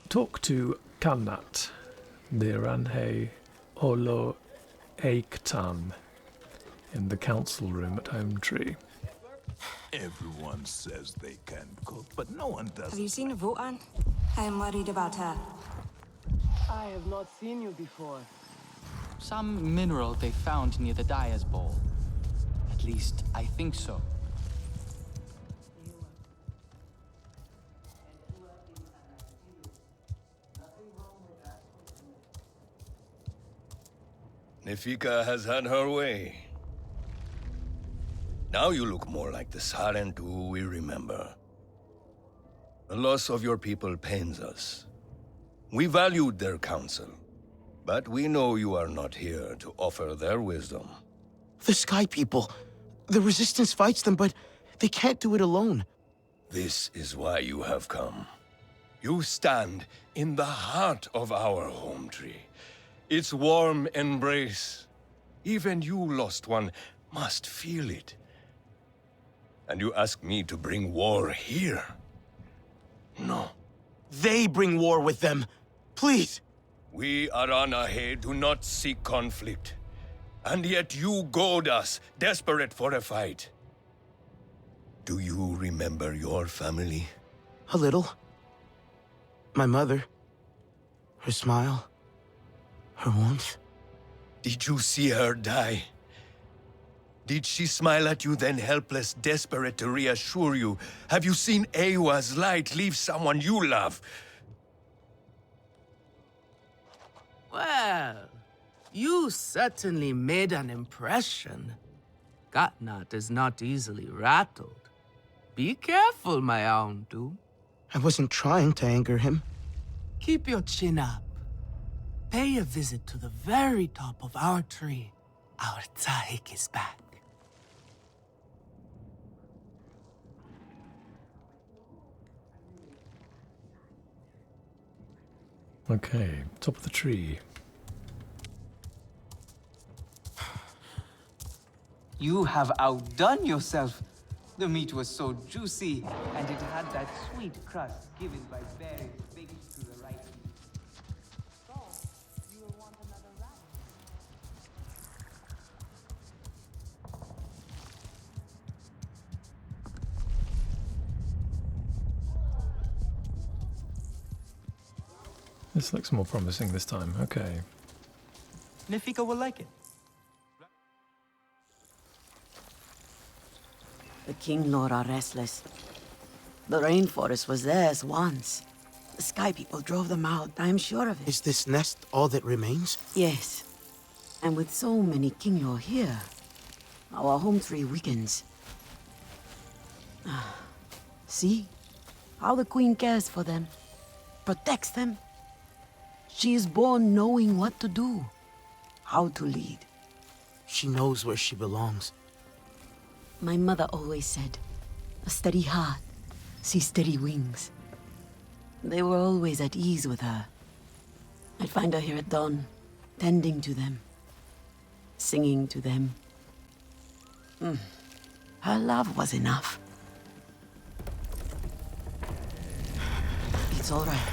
Talk to Kanat, Niranhe Olo Eiktan, in the council room at Hometree. Everyone says they can cook, but no one does. Have you seen Votan? I am worried about her. I have not seen you before. Some mineral they found near the Dyer's Bowl. At least, I think so. Nefika has had her way. Now you look more like the Sarent who we remember. The loss of your people pains us. We valued their counsel, but we know you are not here to offer their wisdom. The Sky People. The Resistance fights them, but they can't do it alone. This is why you have come. You stand in the heart of our Hometree. Its warm embrace. Even you, Lost One, must feel it. And you ask me to bring war here? No. They bring war with them. Please. We Aranahe do not seek conflict. And yet you goad us, desperate for a fight. Do you remember your family? A little. My mother. Her smile. Her warmth. Did you see her die? Did she smile at you then, helpless, desperate to reassure you? Have you seen Eywa's light leave someone you love? Well, you certainly made an impression. Gatnat is not easily rattled. Be careful, my Auntu. I wasn't trying to anger him. Keep your chin up. Pay a visit to the very top of our tree. Our Tsahik is back. Okay, top of the tree. You have outdone yourself. The meat was so juicy, and it had that sweet crust given by berries baked to the right. This looks more promising this time. Okay. Nefika will like it. The King Lord are restless. The rainforest was theirs once. The Sky People drove them out, I am sure of it. Is this nest all that remains? Yes. And with so many King Lord here, our home tree weakens. See? How the Queen cares for them. Protects them. She is born knowing what to do. How to lead. She knows where she belongs. My mother always said, a steady heart sees steady wings. They were always at ease with her. I'd find her here at dawn, tending to them, singing to them. Her love was enough. It's all right.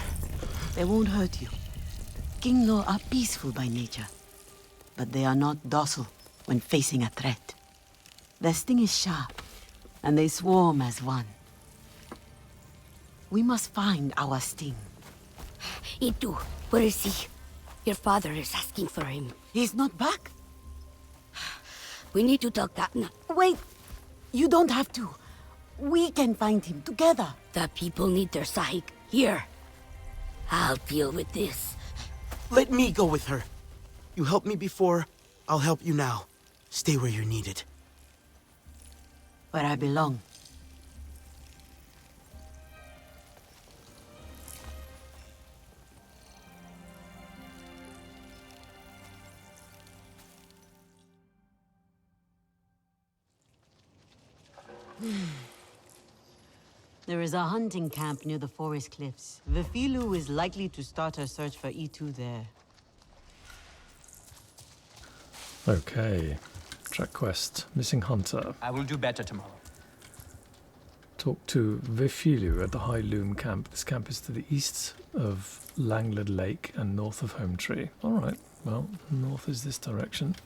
They won't hurt you. Kinglaw are peaceful by nature, but they are not docile when facing a threat. Their sting is sharp, and they swarm as one. We must find our sting. Eetu, where is he? Your father is asking for him. He's not back. We need to talk Gatna. Wait! You don't have to. We can find him together. The people need their Sahik here. I'll deal with this. Let me go with her. You helped me before, I'll help you now. Stay where you're needed. Where I belong. There is a hunting camp near the forest cliffs. Vefilu is likely to start her search for Eetu there. Okay. Track quest. Missing hunter. I will do better tomorrow. Talk to Vefilu at the High Loom camp. This camp is to the east of Langled Lake and north of Hometree. Alright, well, north is this direction.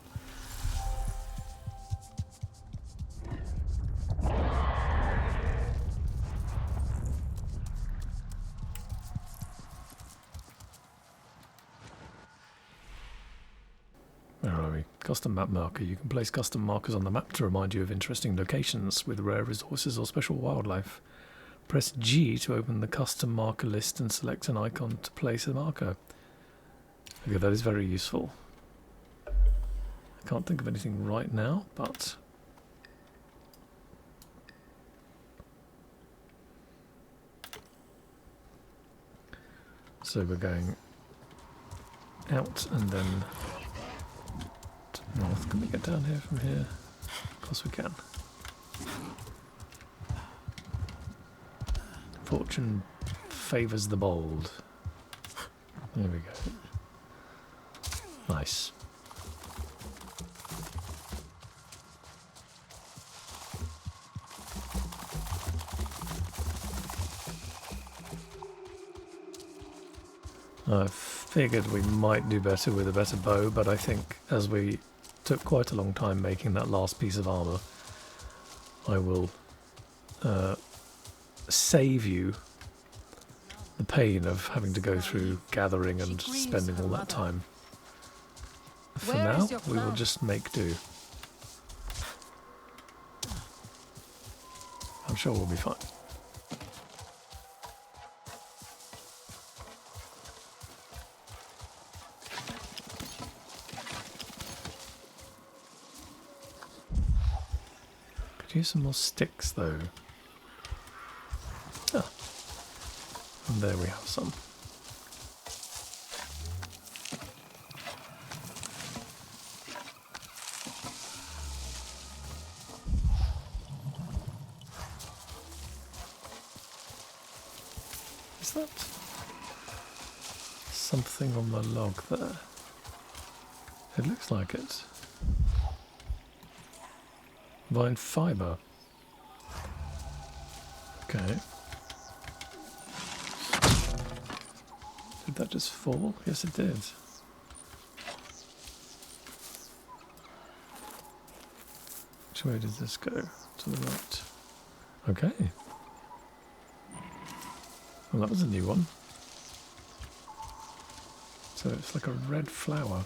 Where are we? Custom map marker. You can place custom markers on the map to remind you of interesting locations with rare resources or special wildlife. Press G to open the custom marker list and select an icon to place a marker. Okay, that is very useful. I can't think of anything right now, but... So we're going out and then to the north. Can we get down here from here? Of course we can. Fortune favours the bold. There we go. Nice. I figured we might do better with a better bow, but I think as we took quite a long time making that last piece of armour, I will save you the pain of having to go through gathering and spending all that time. For now, we will just make do. I'm sure we'll be fine. Could use some more sticks though. Ah. And there we have some. Is that something on the log there? It looks like it. Vine fibre. Okay. Did that just fall? Yes, it did. Which way does this go? To the right. Okay. Well, that was a new one. So it's like a red flower.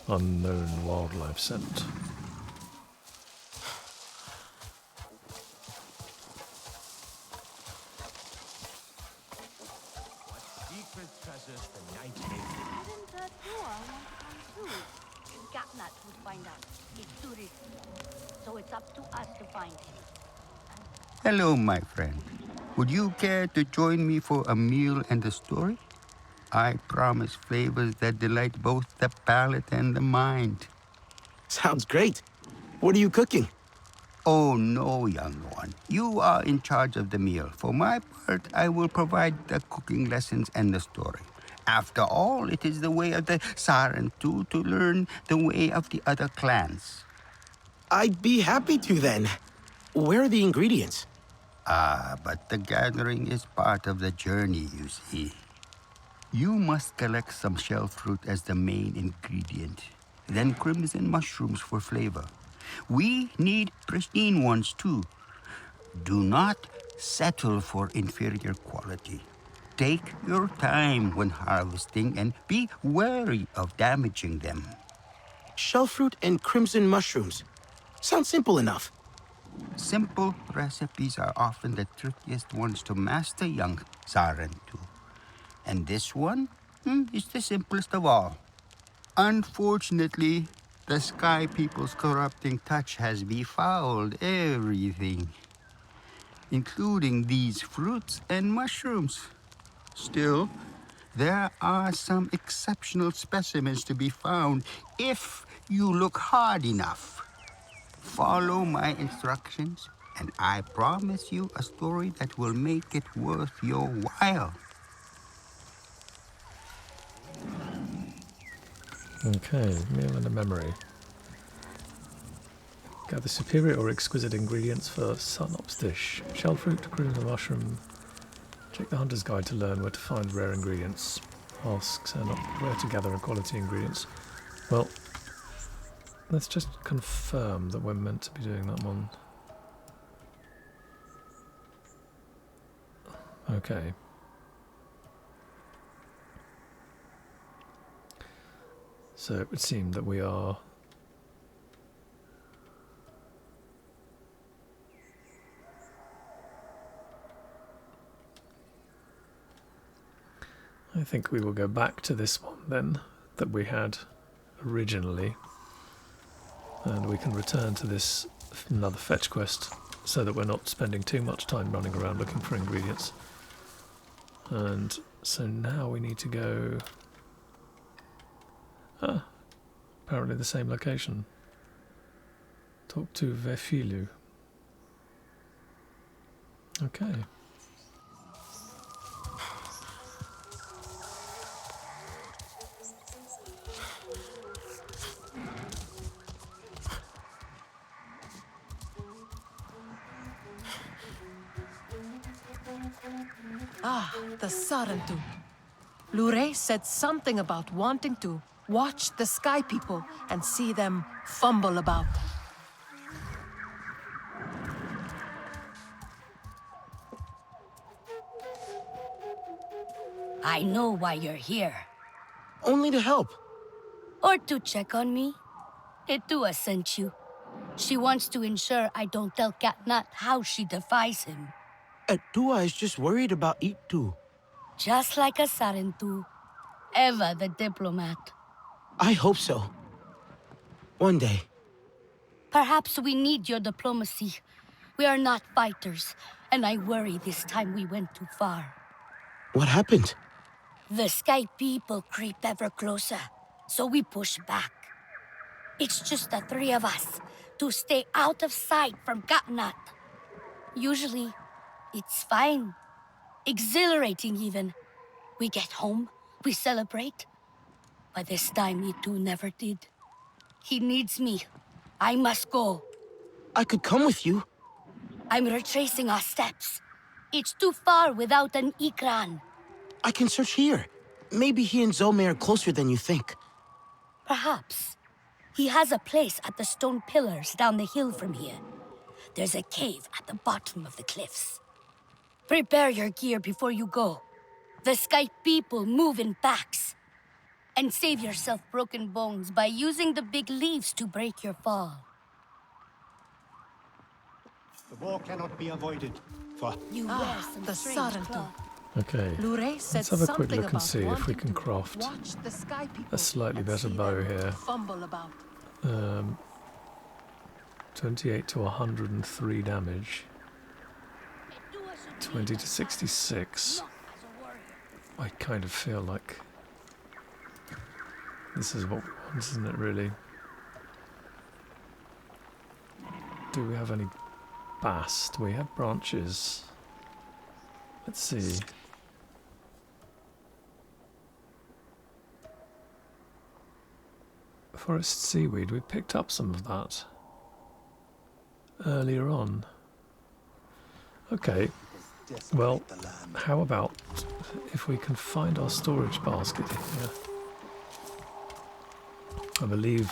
Unknown wildlife scent. Hello, my friend. Would you care to join me for a meal and a story? I promise flavors that delight both the palate and the mind. Sounds great. What are you cooking? Oh, no, young one. You are in charge of the meal. For my part, I will provide the cooking lessons and the story. After all, it is the way of the Sarentu to learn the way of the other clans. I'd be happy to then. Where are the ingredients? Ah, but the gathering is part of the journey, you see. You must collect some shell fruit as the main ingredient, then crimson mushrooms for flavor. We need pristine ones too. Do not settle for inferior quality. Take your time when harvesting and be wary of damaging them. Shellfruit and crimson mushrooms. Sounds simple enough. Simple recipes are often the trickiest ones to master, young Sarentu. And this one is the simplest of all. Unfortunately, the Sky People's corrupting touch has befouled everything, including these fruits and mushrooms. Still, there are some exceptional specimens to be found if you look hard enough. Follow my instructions, and I promise you a story that will make it worth your while. Okay, meal and a memory. Gather superior or exquisite ingredients for Sarnop's dish. Shell fruit, crimson mushroom. Check the hunter's guide to learn where to find rare ingredients. Ask Sarnop where to gather quality ingredients. Well, let's just confirm that we're meant to be doing that one. Okay. So it would seem that we are... I think we will go back to this one then, that we had originally. And we can return to this another fetch quest, so that we're not spending too much time running around looking for ingredients. And so now we need to go... Ah, apparently the same location. Talk to Vefilu. Okay. Ah, the Sarentu. Lure said something about wanting to watch the sky people and see them fumble about. I know why you're here. Only to help. Or to check on me. Eetu has sent you. She wants to ensure I don't tell Katnat how she defies him. Eetu is just worried about Eetu. Just like a Sarentu. Eva the diplomat. I hope so. One day. Perhaps we need your diplomacy. We are not fighters, and I worry this time we went too far. What happened? The sky people creep ever closer, so we push back. It's just the three of us, to stay out of sight from Katnat. Usually, it's fine. Exhilarating even. We get home, we celebrate. But this time Eetu never did. He needs me. I must go. I could come with you. I'm retracing our steps. It's too far without an Ikran. I can search here. Maybe he and Zomey are closer than you think. Perhaps. He has a place at the stone pillars down the hill from here. There's a cave at the bottom of the cliffs. Prepare your gear before you go. The sky people move in packs. And save yourself broken bones by using the big leaves to break your fall. The war cannot be avoided, for... You wear some the strange Sarentu. cloth. Okay, Lure said let's have a quick something look and about see if we wanting can to craft watch the sky people a slightly and better see bow them here. fumble about. 28 to 103 damage. 20 to 66. I kind of feel like this is what we want, isn't it, really? Do we have any bast? We have branches. Let's see. Forest seaweed, we picked up some of that earlier on. Okay, well, how about if we can find our storage basket here? I believe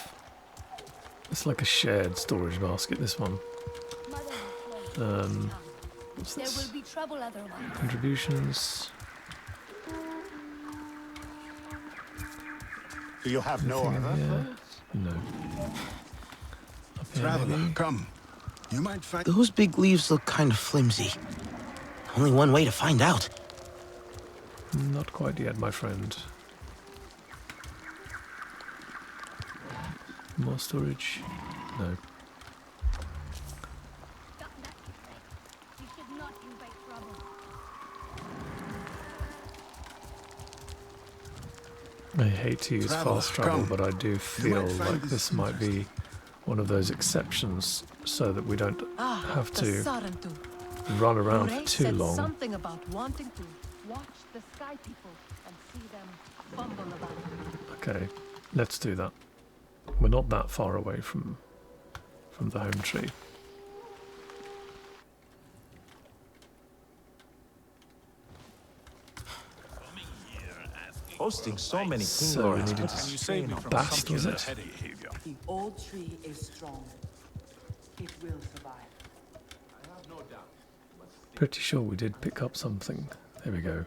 it's like a shared storage basket, this one. What's There this? will be trouble otherwise. Contributions. Do you have no Anything in other? here? No. Up here, Traveler, maybe? come. You might find... Those big leaves look kind of flimsy. Only one way to find out. Not quite yet, my friend. More storage? No. You should not invite trouble. I hate to use Traveler, fast travel, come. but I do feel might find like this this might be one of those exceptions so that we don't have the to Sarentu. run around for Lhosson too said long. something about wanting to watch the sky people and see them fumble about. Okay, let's do that. We're not that far away from the Hometree. Hosting so many king So we lords needed puts to a strain on bast, was it? The old tree is strong. It will survive. Pretty sure we did pick up something. There we go.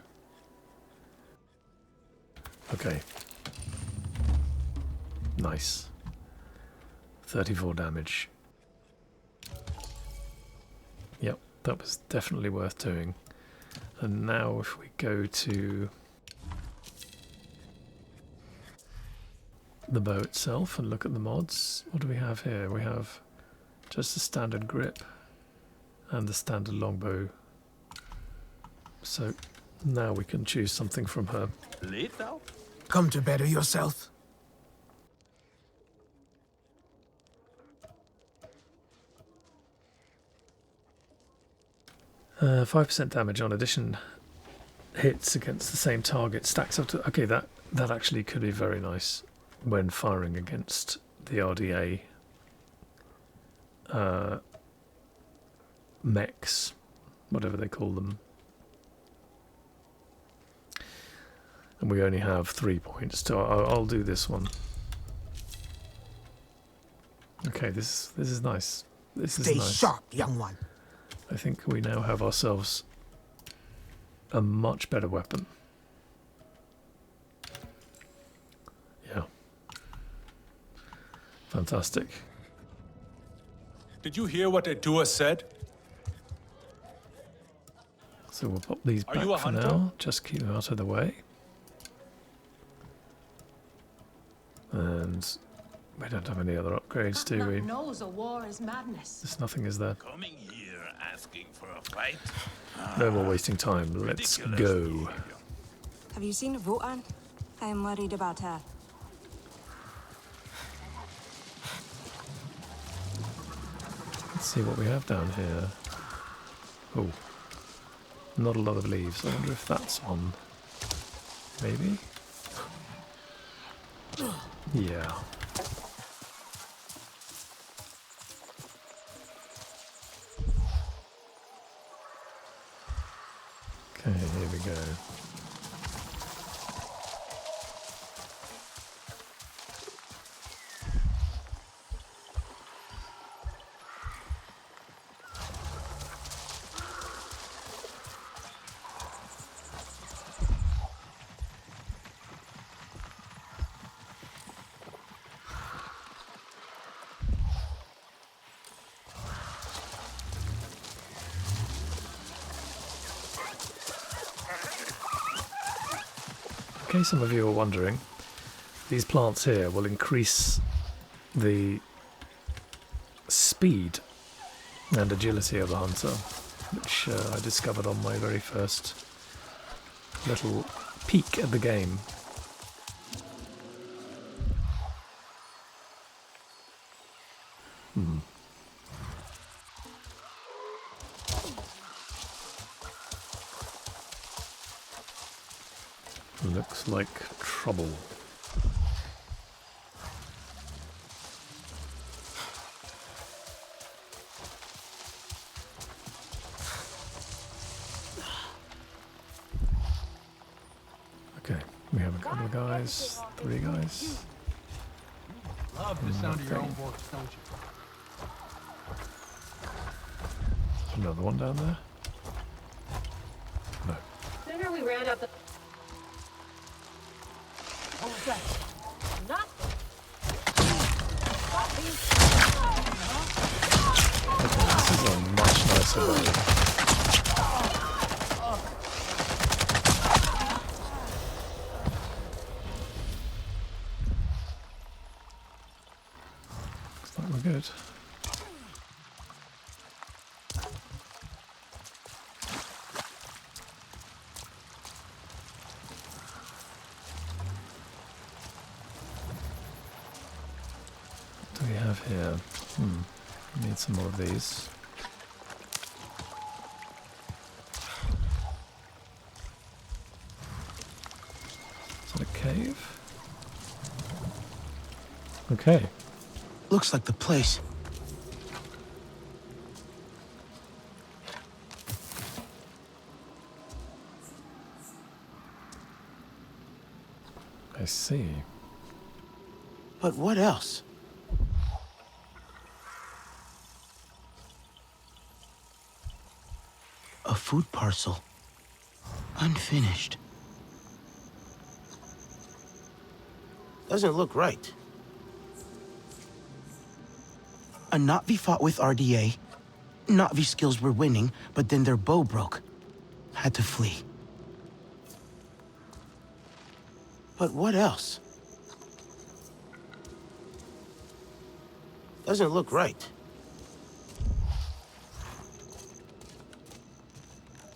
Okay. Nice. 34 damage. Yep, that was definitely worth doing. And now if we go to the bow itself and look at the mods, what do we have here? We have just a standard grip and the standard longbow. So now we can choose something from her. Lethal? Come to better yourself. Uh, 5% damage on addition hits against the same target stacks up to... Okay, that actually could be very nice when firing against the RDA mechs, whatever they call them. And we only have 3 points, so I'll do this one. Okay, this is nice. This is Stay nice. sharp, young one. I think we now have ourselves a much better weapon. Yeah. Fantastic. Did you hear what Eetu said? So we'll pop these Are back you a for hunter? now. Just keep them out of the way. And we don't have any other upgrades, do we? knows a war is madness. There's nothing, is there? Coming here asking for a fight? No more wasting time. Let's go. Have you seen Votan? I am worried about her. Let's see what we have down here. Oh, not a lot of leaves. I wonder if that's one. Maybe? Yeah. Okay, here we go. In case some of you are wondering, these plants here will increase the speed and agility of the hunter, which I discovered on my very first little peek at the game. Looks like trouble. Okay, we have a couple of guys, 3 guys. Love the sound of your own voice, don't you? Another one down there? No. Sooner we ran up the... Not... Okay, this is a much nicer way. Looks like we're good. do we have here? Need some more of these. Is that a cave? Okay. Looks like the place. I see. But what else? A food parcel. Unfinished. Doesn't look right. A Na'vi fought with RDA. Na'vi skills were winning, but then their bow broke. Had to flee. But what else? Doesn't look right.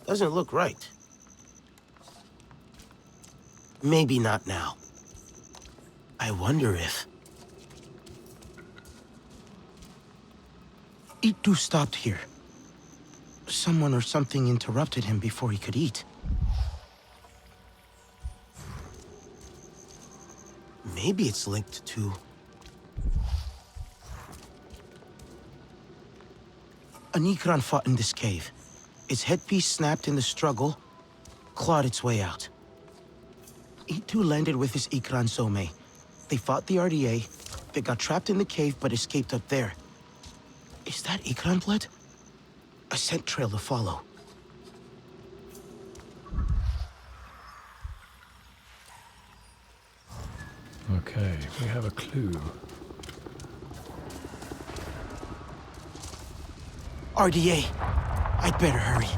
Doesn't look right. Maybe not now. I wonder if... Eetu stopped here. Someone or something interrupted him before he could eat. Maybe it's linked to... An Ikran fought in this cave. Its headpiece snapped in the struggle, clawed its way out. Eetu landed with his Ikran Zomey. They fought the RDA. They got trapped in the cave but escaped up there. Is that Ikran blood? A scent trail to follow. Okay, we have a clue. RDA. I'd better hurry.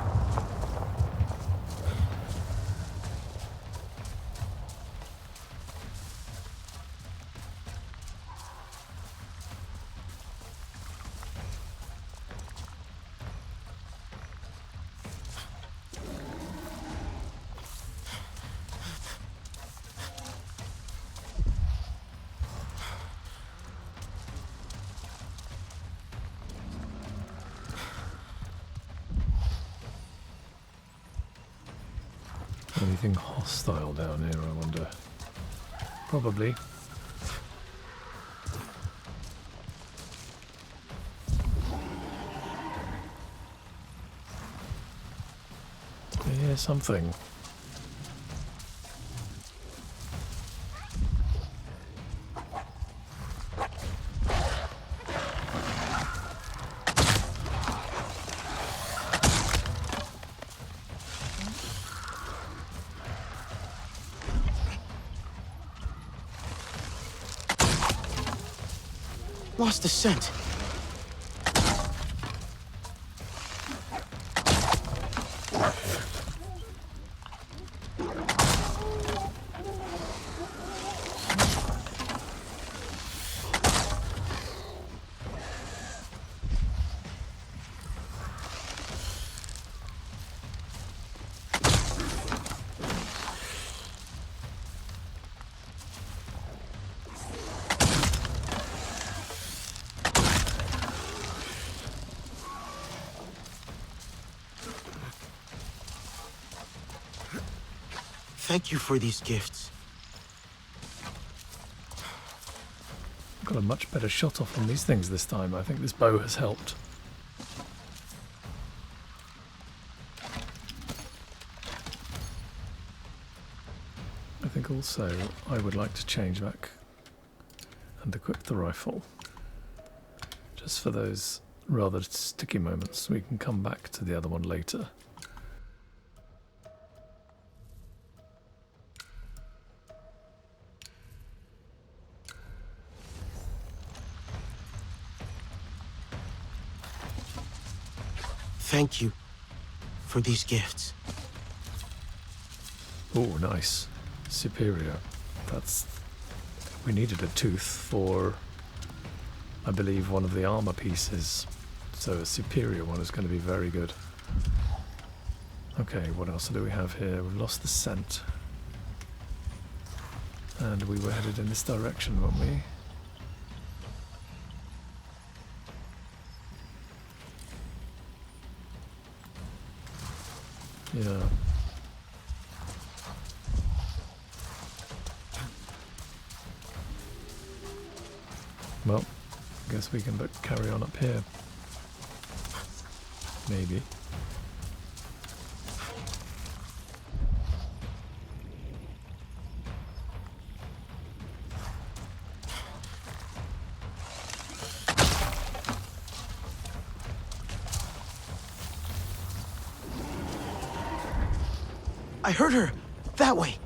Anything hostile down here, I wonder? Probably. Yeah, something. Lost the scent. Thank you for these gifts. Got a much better shot off on these things this time. I think this bow has helped. I think also I would like to change back and equip the rifle. Just for those rather sticky moments. We can come back to the other one later. Thank you for these gifts. Oh, nice. Superior. That's... We needed a tooth for, I believe, one of the armor pieces. So a superior one is going to be very good. Okay, what else do we have here? We've lost the scent. And we were headed in this direction, weren't we? Yeah. Well, guess we can but carry on up here. Maybe. I heard her! That way!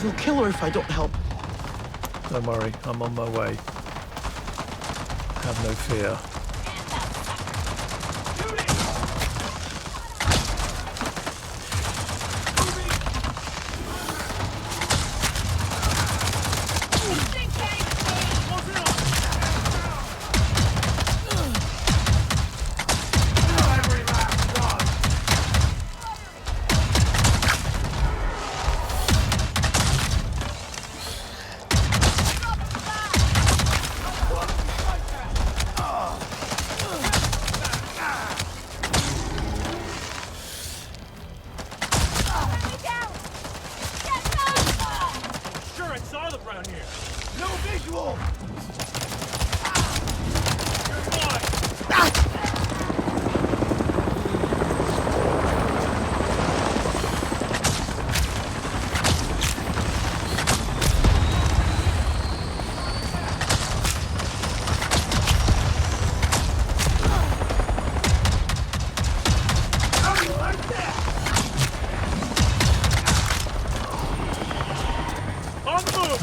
They'll kill her if I don't help. Don't worry, I'm on my way. Have no fear.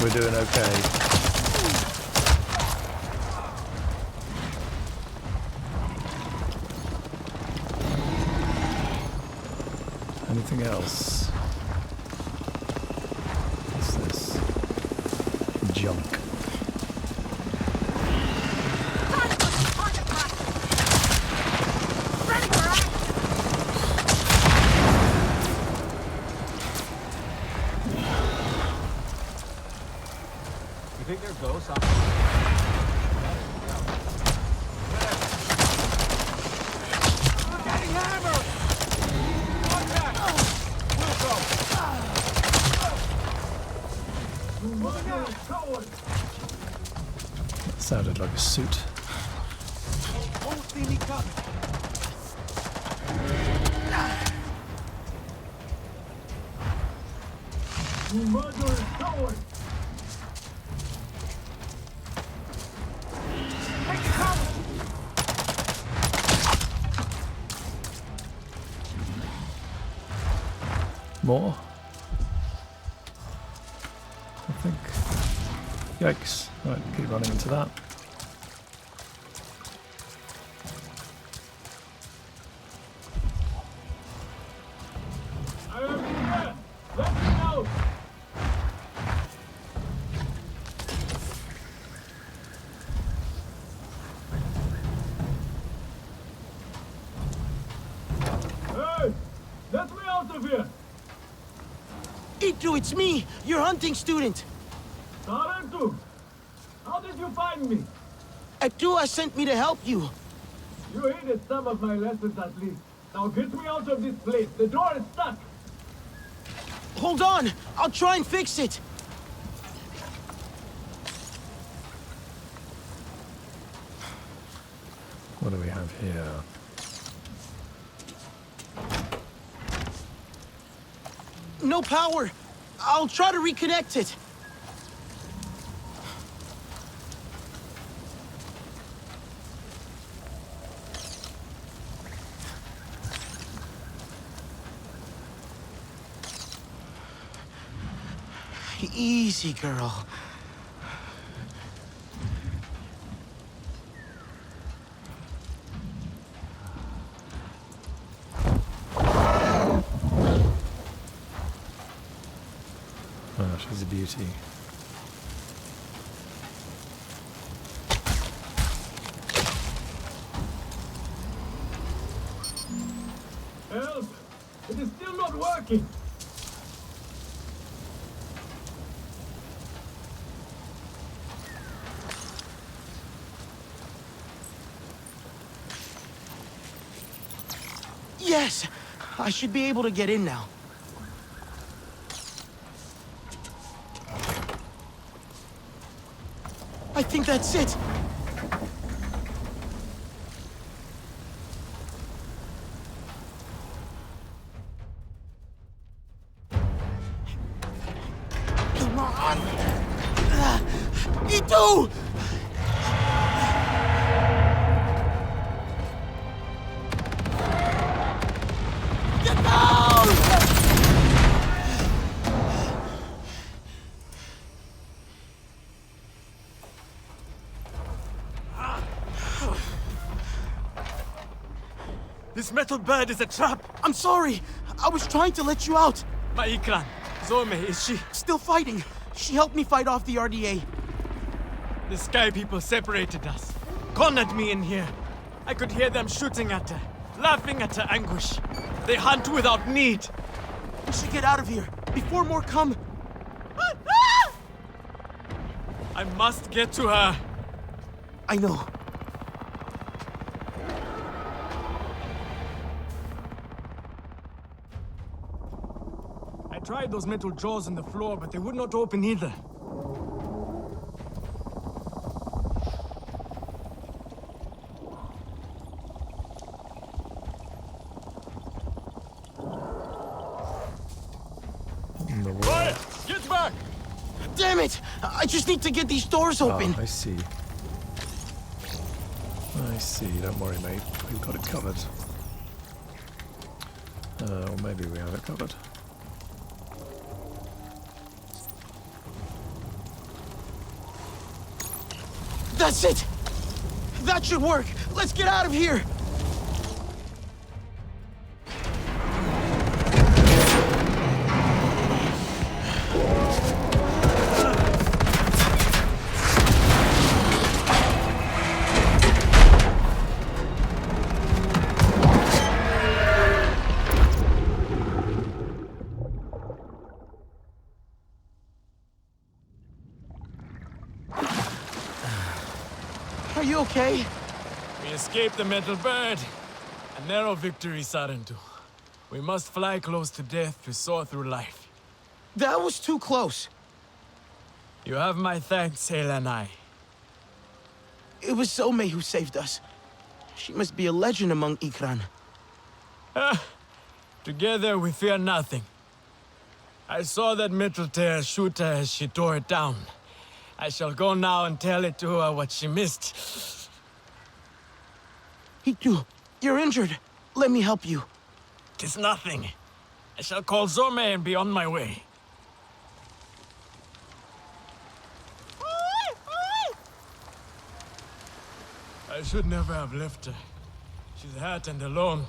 We're doing okay. Anything else? What's this? Junk. You think they're ghosts? Getting hammered! Contact! We'll go! Moving out! Forward! That sounded like a suit. Won't see me coming! Murderers, forward! More? I think. Yikes. Right, keep running into that. I am here! Let me know! Hey! Let me out of here! Eetu, it's me, your hunting student. Eetu! How did you find me? Atua sent me to help you. You hated some of my lessons at least. Now get me out of this place. The door is stuck. Hold on, I'll try and fix it. What do we have here? No power. I'll try to reconnect it. Easy, girl. Oh, she's a beauty. asking. Yes! I should be able to get in now. I think that's it! Come on! Eetu! Get down! This metal bird is a trap! I'm sorry! I was trying to let you out! My Ikran, Zomey, is she? Still fighting! She helped me fight off the RDA. The Sky People separated us. Cornered me in here. I could hear them shooting at her, laughing at her anguish. They hunt without need. We should get out of here, before more come. I must get to her. I know. I tried those metal jaws in the floor, but they would not open either. Quiet! Get back! Damn it! I just need to get these doors open. I see. I see. Don't worry, mate. We've got it covered. Or maybe we have it covered. That's it! That should work! Let's get out of here! Are you okay? We escaped the metal bird. A narrow victory, Sarentu. We must fly close to death to soar through life. That was too close. You have my thanks, Helanai. It was Zomey who saved us. She must be a legend among Ikran. Together we fear nothing. I saw that metal tear shoot her as she tore it down. I shall go now and tell it to her what she missed. Eetu, you're injured. Let me help you. 'Tis nothing. I shall call Zomey and be on my way. I should never have left her. She's hurt and alone.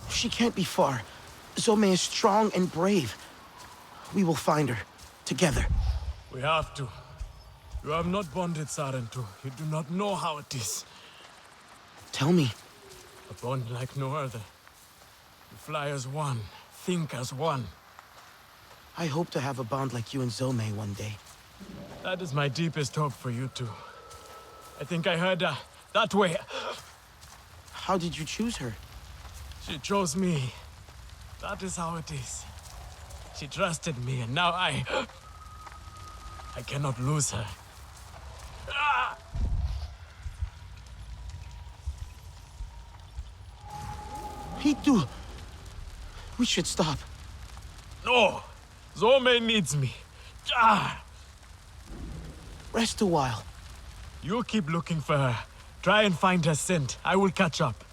She can't be far. Zomey is strong and brave. We will find her. Together. We have to. You have not bonded, Sarentu. You do not know how it is. Tell me. A bond like no other. You fly as one, think as one. I hope to have a bond like you and Zomey one day. That is my deepest hope for you two. I think I heard her. That way. How did you choose her? She chose me. That is how it is. She trusted me, and now I cannot lose her. Eetu! We should stop. No! Zomey needs me. Rest a while. You keep looking for her. Try and find her scent. I will catch up.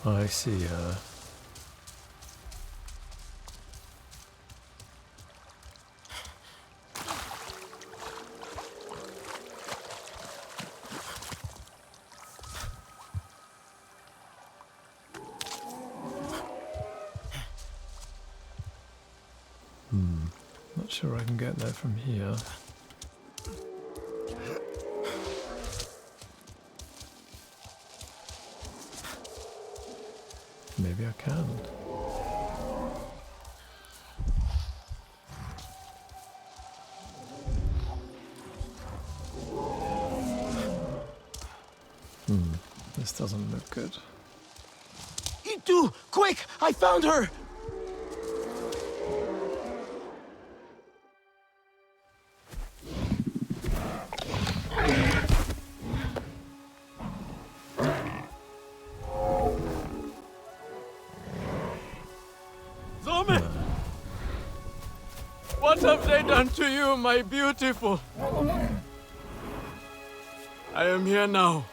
I see her. Not sure I can get there from here. Maybe I can. This doesn't look good. Eetu, quick! I found her! Zomey! What have they done to you, my beautiful? I am here now.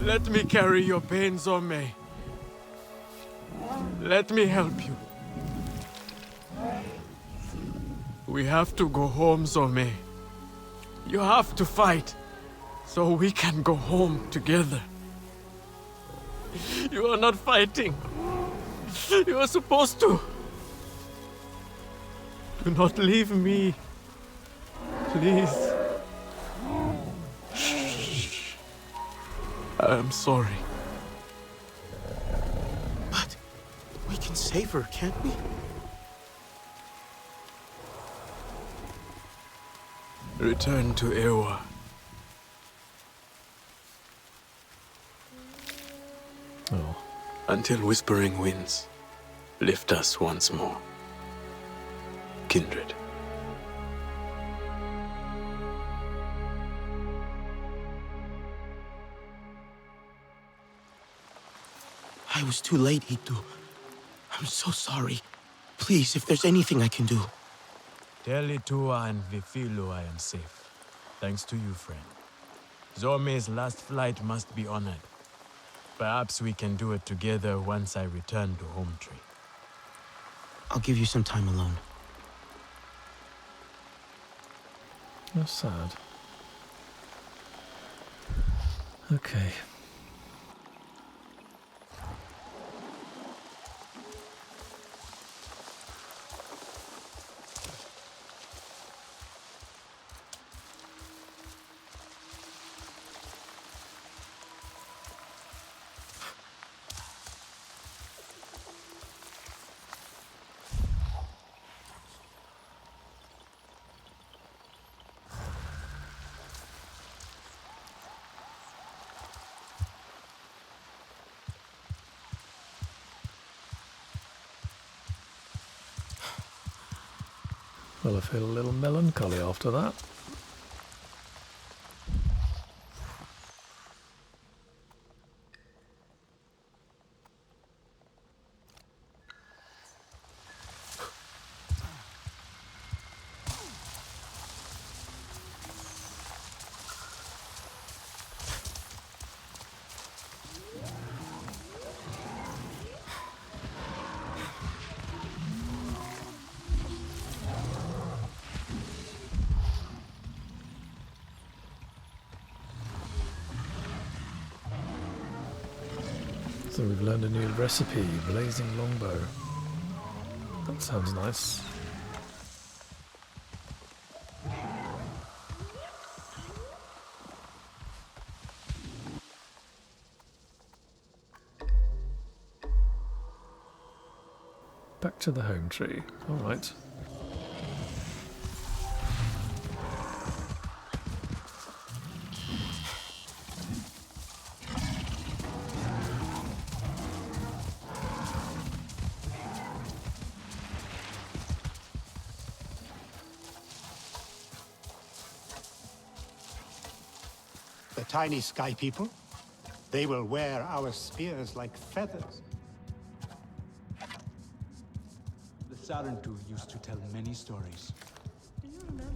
Let me carry your pain, Zomey. Let me help you. We have to go home, Zomey. You have to fight, so we can go home together. You are not fighting. You are supposed to. Do not leave me. Please. I am sorry. But we can save her, can't we? Return to Eywa. Oh. Until whispering winds lift us once more. Kindred. I was too late, Eetu. I'm so sorry. Please, if there's anything I can do. Tell Itua and Vefilu I am safe. Thanks to you, friend. Zomey's last flight must be honored. Perhaps we can do it together once I return to Hometree. I'll give you some time alone. That's sad. Okay. Well, I feel a little melancholy after that. So we've learned a new recipe, blazing longbow. That sounds nice. Back to the Hometree. All right. The tiny sky people, they will wear our spears like feathers. The Sarentu used to tell many stories. Do you remember?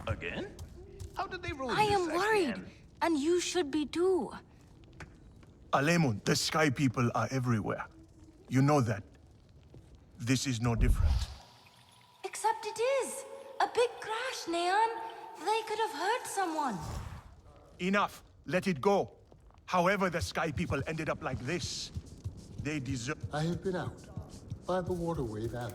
Again? How did they rule I this am worried, again? and you should be too. Alemun, the sky people are everywhere. You know that. This is no different. Except it is. A big crash, Neon. They could have hurt someone. Enough. Let it go. However the Sky People ended up like this, they deserve... I have been out by the Waterway Valley.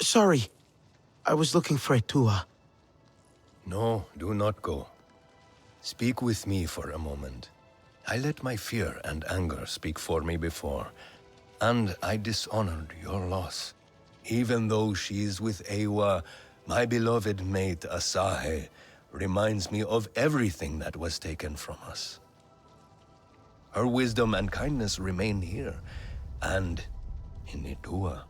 Sorry. I was looking for Eetu. No, do not go. Speak with me for a moment. I let my fear and anger speak for me before, and I dishonored your loss. Even though she is with Eywa, my beloved mate Asahe reminds me of everything that was taken from us. Her wisdom and kindness remain here, and in Eetu.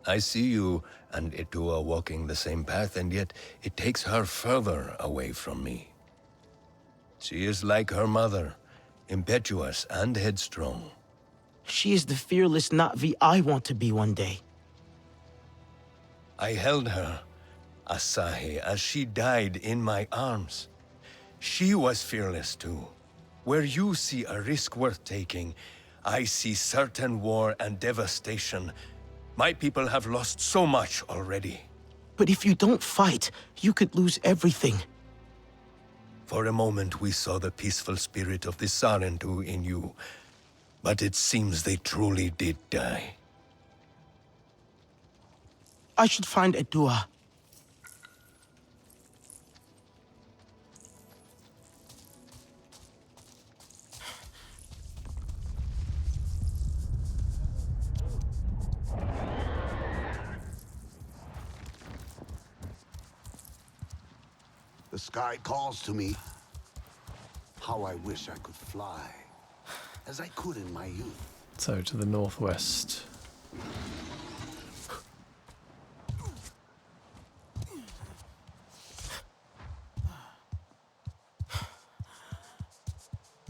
I see you and Eetu walking the same path, and yet it takes her further away from me. She is like her mother, impetuous and headstrong. She is the fearless Na'vi I want to be one day. I held her, Asahi, as she died in my arms. She was fearless too. Where you see a risk worth taking, I see certain war and devastation. My people have lost so much already. But if you don't fight, you could lose everything. For a moment we saw the peaceful spirit of the Sarentu in you, but it seems they truly did die. I should find Eetu. The sky calls to me. How I wish I could fly, as I could in my youth. So to the northwest.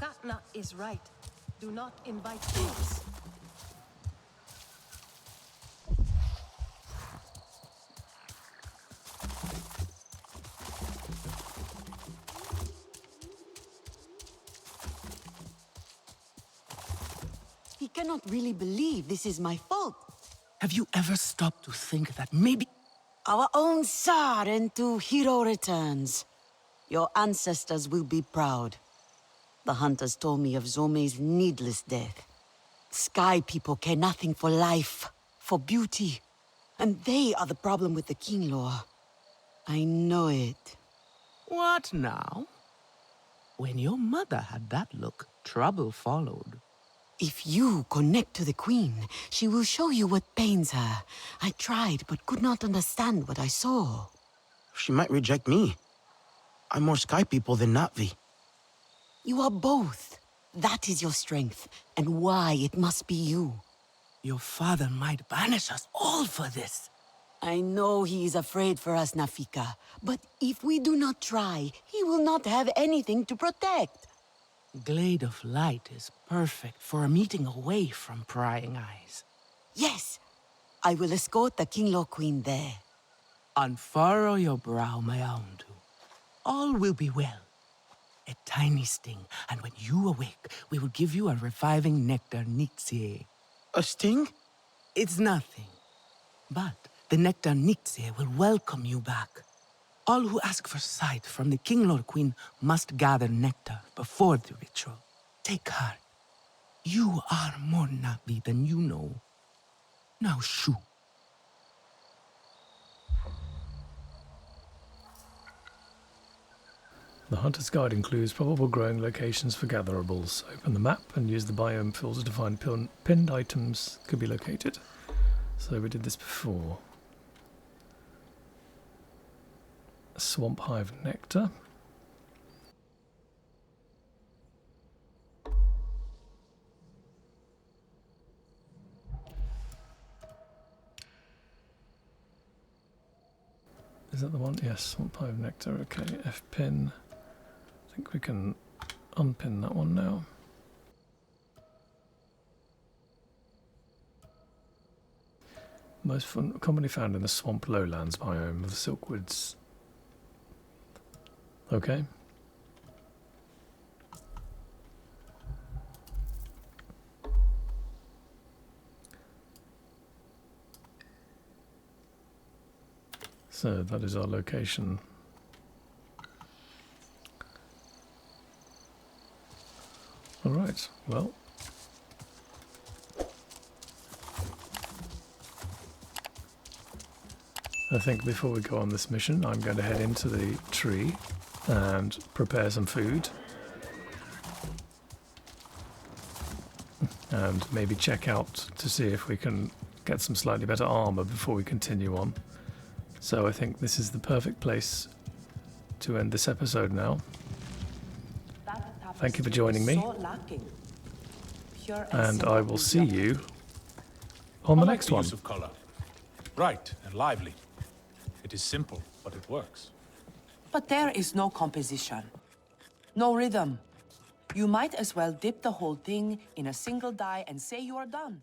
Katna is right. Do not invite thieves. He cannot really believe this is my fault. Have you ever stopped to think that maybe... Our own Sarentu hero returns. Your ancestors will be proud. The hunters told me of Zomey's needless death. Sky people care nothing for life, for beauty. And they are the problem with the King Law. I know it. What now? When your mother had that look, trouble followed. If you connect to the Queen, she will show you what pains her. I tried, but could not understand what I saw. She might reject me. I'm more Sky People than Na'vi. You are both. That is your strength, and why it must be you. Your father might banish us all for this. I know he is afraid for us, Nafika. But if we do not try, he will not have anything to protect. Glade of Light is perfect for a meeting away from prying eyes. Yes, I will escort the King Law Queen there. Unfurrow your brow, my Auntu. All will be well. A tiny sting, and when you awake, we will give you a reviving nectar Nitsie. A sting? It's nothing. But the nectar Nitsie will welcome you back. All who ask for sight from the King Lord Queen must gather nectar before the ritual. Take heart. You are more Na'vi than you know. Now shoo. The Hunter's Guide includes probable growing locations for gatherables. Open the map and use the biome filter to find pinned items could be located. So we did this before. Swamp Hive Nectar. Is that the one? Yes, Swamp Hive Nectar. Okay, F-pin. I think we can unpin that one now. Commonly found in the swamp lowlands biome of the Silkwoods. Okay. So that is our location. All right, well. I think before we go on this mission, I'm going to head into the tree and prepare some food. And maybe check out to see if we can get some slightly better armor before we continue on. So I think this is the perfect place to end this episode now. Thank you for joining me. And I will see you on the next one. Use of color. Bright and lively. It is simple, but it works. But there is no composition. No rhythm. You might as well dip the whole thing in a single dye and say you are done.